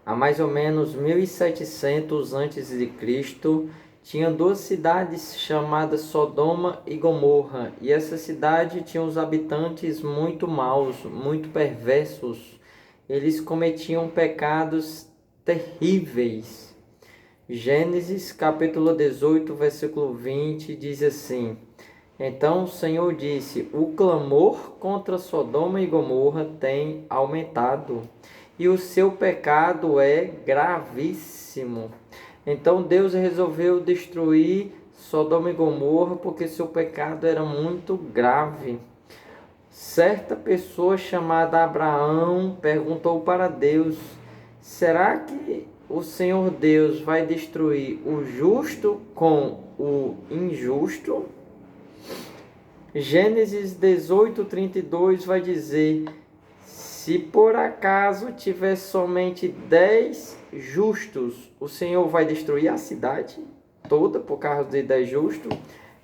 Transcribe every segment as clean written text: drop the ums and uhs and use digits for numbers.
há mais ou menos 1700 a.C., tinha duas cidades chamadas Sodoma e Gomorra, e essa cidade tinha os habitantes muito maus, muito perversos. Eles cometiam pecados terríveis. Gênesis capítulo 18, versículo 20 diz assim: Então o Senhor disse: O clamor contra Sodoma e Gomorra tem aumentado, e o seu pecado é gravíssimo. Então Deus resolveu destruir Sodoma e Gomorra porque seu pecado era muito grave. Certa pessoa chamada Abraão perguntou para Deus: Será que o Senhor Deus vai destruir o justo com o injusto? Gênesis 18:32 vai dizer: Se por acaso tiver somente 10 justos, o Senhor vai destruir a cidade toda por causa de 10 justos?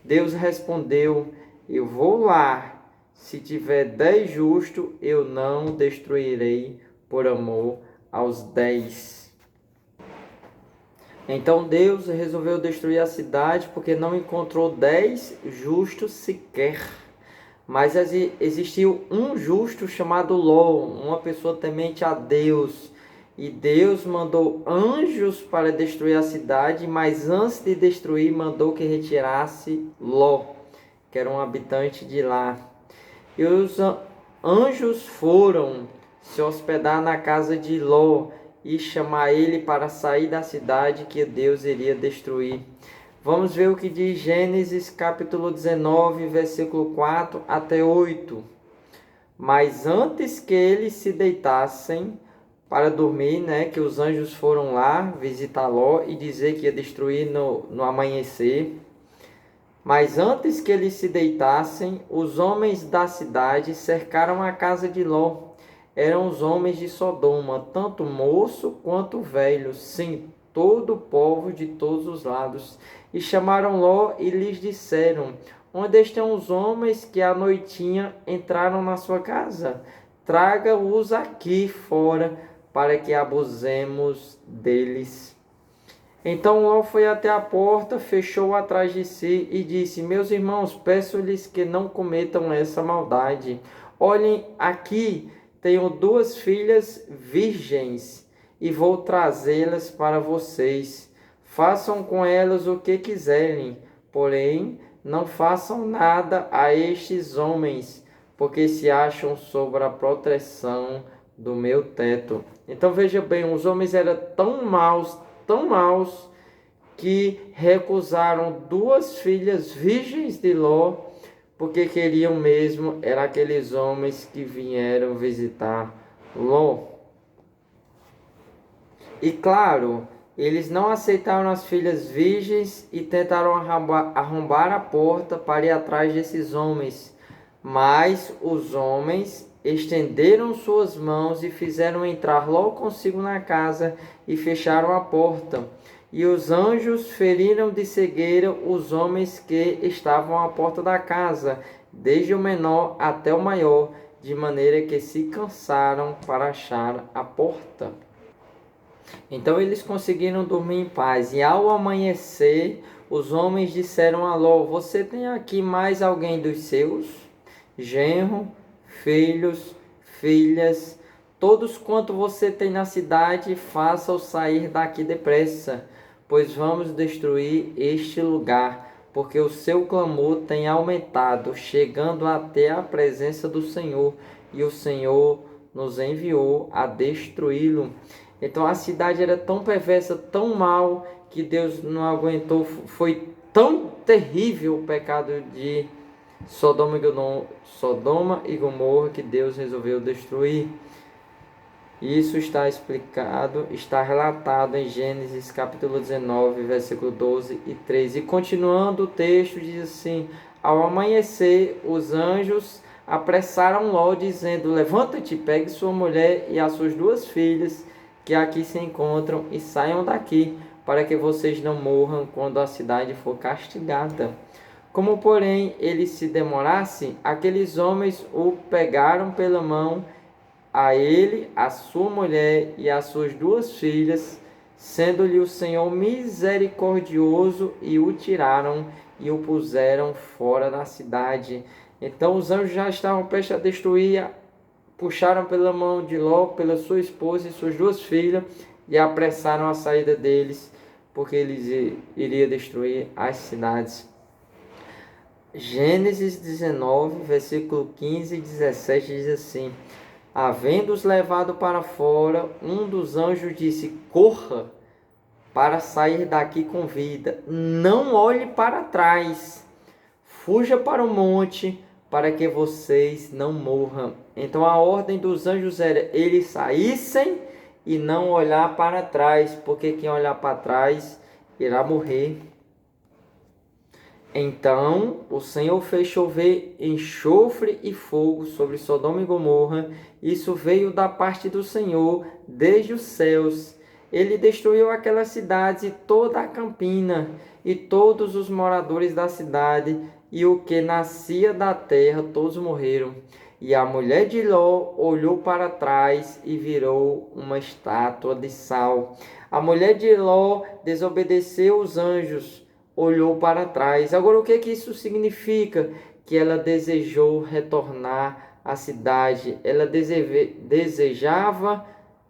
Deus respondeu: Eu vou lá. Se tiver 10 justos, eu não destruirei por amor aos 10. Então Deus resolveu destruir a cidade porque não encontrou 10 justos sequer. Mas existiu um justo chamado Ló, uma pessoa temente a Deus. E Deus mandou anjos para destruir a cidade, mas antes de destruir, mandou que retirasse Ló, que era um habitante de lá. E os anjos foram se hospedar na casa de Ló e chamar ele para sair da cidade que Deus iria destruir. Vamos ver o que diz Gênesis capítulo 19, versículo 4 até 8. Mas antes que eles se deitassem para dormir, que os anjos foram lá visitar Ló e dizer que ia destruir no amanhecer. Mas antes que eles se deitassem, os homens da cidade cercaram a casa de Ló. Eram os homens de Sodoma, tanto moço quanto velho, sim, todo o povo de todos os lados. E chamaram Ló e lhes disseram: Onde estão os homens que à noitinha entraram na sua casa? Traga-os aqui fora, para que abusemos deles. Então Ló foi até a porta, fechou atrás de si e disse: Meus irmãos, peço-lhes que não cometam essa maldade. Olhem aqui, tenho 2 filhas virgens e vou trazê-las para vocês. Façam com elas o que quiserem, porém não façam nada a estes homens, porque se acham sob a proteção do meu teto. Então veja bem, os homens eram tão maus, que recusaram 2 filhas virgens de Ló, porque queriam mesmo, eram aqueles homens que vieram visitar Ló. E claro, eles não aceitaram as filhas virgens e tentaram arrombar a porta para ir atrás desses homens. Mas os homens estenderam suas mãos e fizeram entrar Ló consigo na casa e fecharam a porta. E os anjos feriram de cegueira os homens que estavam à porta da casa, desde o menor até o maior, de maneira que se cansaram para achar a porta. Então eles conseguiram dormir em paz. E ao amanhecer, os homens disseram a Ló: Você tem aqui mais alguém dos seus? Genro, filhos, filhas, todos quanto você tem na cidade, faça-o sair daqui depressa, pois vamos destruir este lugar, porque o seu clamor tem aumentado, chegando até a presença do Senhor, e o Senhor nos enviou a destruí-lo. Então a cidade era tão perversa, tão mal, que Deus não aguentou. Foi tão terrível o pecado de Sodoma e Gomorra que Deus resolveu destruir. Isso está explicado, está relatado em Gênesis capítulo 19, versículo 12 e 13. E continuando o texto, diz assim: Ao amanhecer, os anjos apressaram Ló, dizendo: Levanta-te, pegue sua mulher e as suas 2 filhas, que aqui se encontram, e saiam daqui, para que vocês não morram quando a cidade for castigada. Como, porém, ele se demorasse, aqueles homens o pegaram pela mão a ele, a sua mulher e as suas 2 filhas, sendo-lhe o Senhor misericordioso, e o tiraram e o puseram fora da cidade. Então os anjos já estavam prestes a destruir, puxaram pela mão de Ló, pela sua esposa e suas 2 filhas, e apressaram a saída deles, porque eles iriam destruir as cidades. Gênesis 19, versículo 15 e 17 diz assim: havendo-os levado para fora, um dos anjos disse: corra para sair daqui com vida, não olhe para trás, fuja para o monte, para que vocês não morram. Então a ordem dos anjos era eles saíssem e não olhar para trás, porque quem olhar para trás irá morrer. Então o Senhor fez chover enxofre e fogo sobre Sodoma e Gomorra. Isso veio da parte do Senhor desde os céus. Ele destruiu aquelas cidades e toda a campina, e todos os moradores da cidade, e o que nascia da terra, todos morreram. E a mulher de Ló olhou para trás e virou uma estátua de sal. A mulher de Ló desobedeceu os anjos, olhou para trás. Agora, o que isso significa? Que ela desejou retornar à cidade. Ela desejava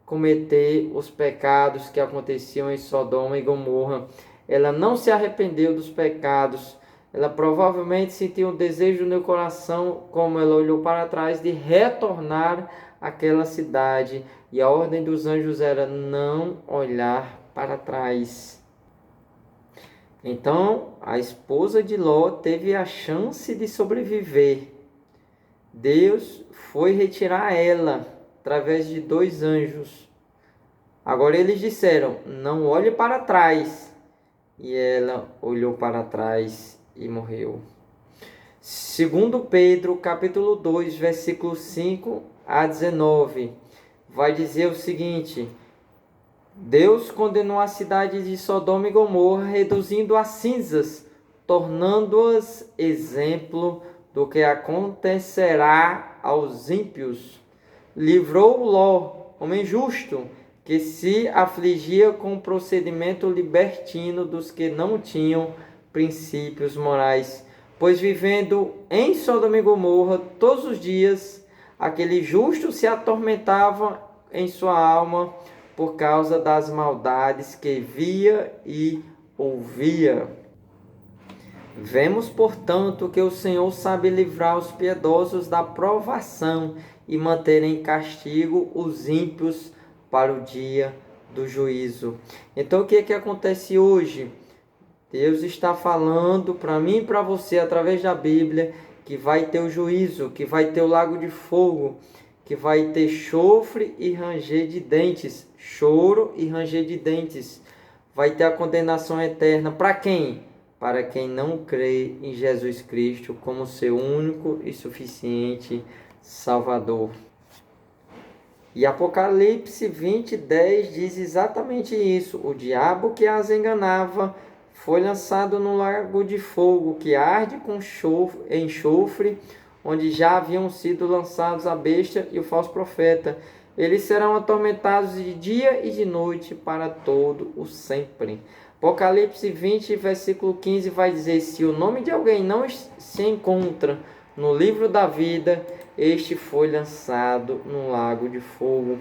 cometer os pecados que aconteciam em Sodoma e Gomorra. Ela não se arrependeu dos pecados. Ela provavelmente sentiu um desejo no coração, como ela olhou para trás, de retornar àquela cidade. E a ordem dos anjos era não olhar para trás. Então, a esposa de Ló teve a chance de sobreviver. Deus foi retirar ela através de 2 anjos. Agora eles disseram: não olhe para trás. E ela olhou para trás e morreu. Segundo Pedro, capítulo 2, versículo 5 a 19, vai dizer o seguinte: Deus condenou a cidade de Sodoma e Gomorra, reduzindo a cinzas, tornando-as exemplo do que acontecerá aos ímpios. Livrou Ló, homem justo, que se afligia com o procedimento libertino dos que não tinham princípios morais. Pois vivendo em Sodoma e Gomorra todos os dias, aquele justo se atormentava em sua alma por causa das maldades que via e ouvia. Vemos, portanto, que o Senhor sabe livrar os piedosos da provação e manter em castigo os ímpios para o dia do juízo. Então, o que acontece hoje? Deus está falando para mim e para você, através da Bíblia, que vai ter o juízo, que vai ter o lago de fogo, que vai ter chofre e ranger de dentes, choro e ranger de dentes. Vai ter a condenação eterna. Para quem? Para quem não crê em Jesus Cristo como seu único e suficiente Salvador. E Apocalipse 20:10 diz exatamente isso. O diabo que as enganava foi lançado no lago de fogo, que arde com enxofre, onde já haviam sido lançados a besta e o falso profeta. Eles serão atormentados de dia e de noite para todo o sempre. Apocalipse 20, versículo 15 vai dizer: se o nome de alguém não se encontra no livro da vida, este foi lançado no lago de fogo.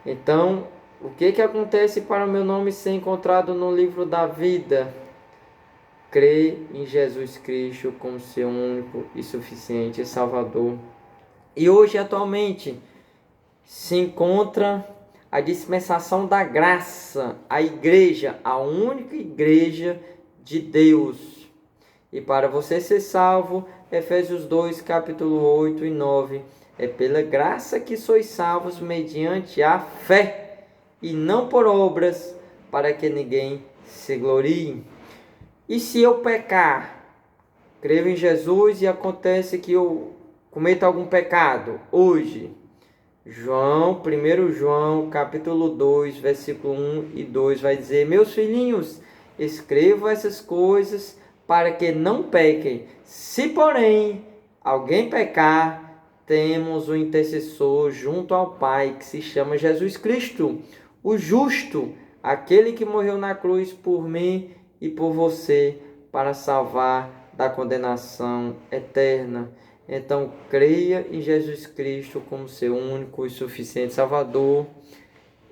Então, o que acontece para o meu nome ser encontrado no livro da vida? Crê em Jesus Cristo como seu único e suficiente Salvador. E hoje, atualmente, se encontra a dispensação da graça, a igreja, a única igreja de Deus. E para você ser salvo, Efésios 2, capítulo 8 e 9, é pela graça que sois salvos mediante a fé, e não por obras, para que ninguém se glorie. E se eu pecar, creio em Jesus e acontece que eu cometa algum pecado hoje? 1 João, capítulo 2, versículo 1 e 2 vai dizer: meus filhinhos, escrevo essas coisas para que não pequem. Se, porém, alguém pecar, temos um intercessor junto ao Pai, que se chama Jesus Cristo, o justo, aquele que morreu na cruz por mim e por você, para salvar da condenação eterna. Então, creia em Jesus Cristo como seu único e suficiente Salvador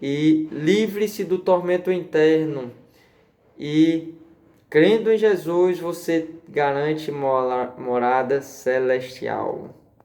e livre-se do tormento interno. E crendo em Jesus, você garante morada celestial.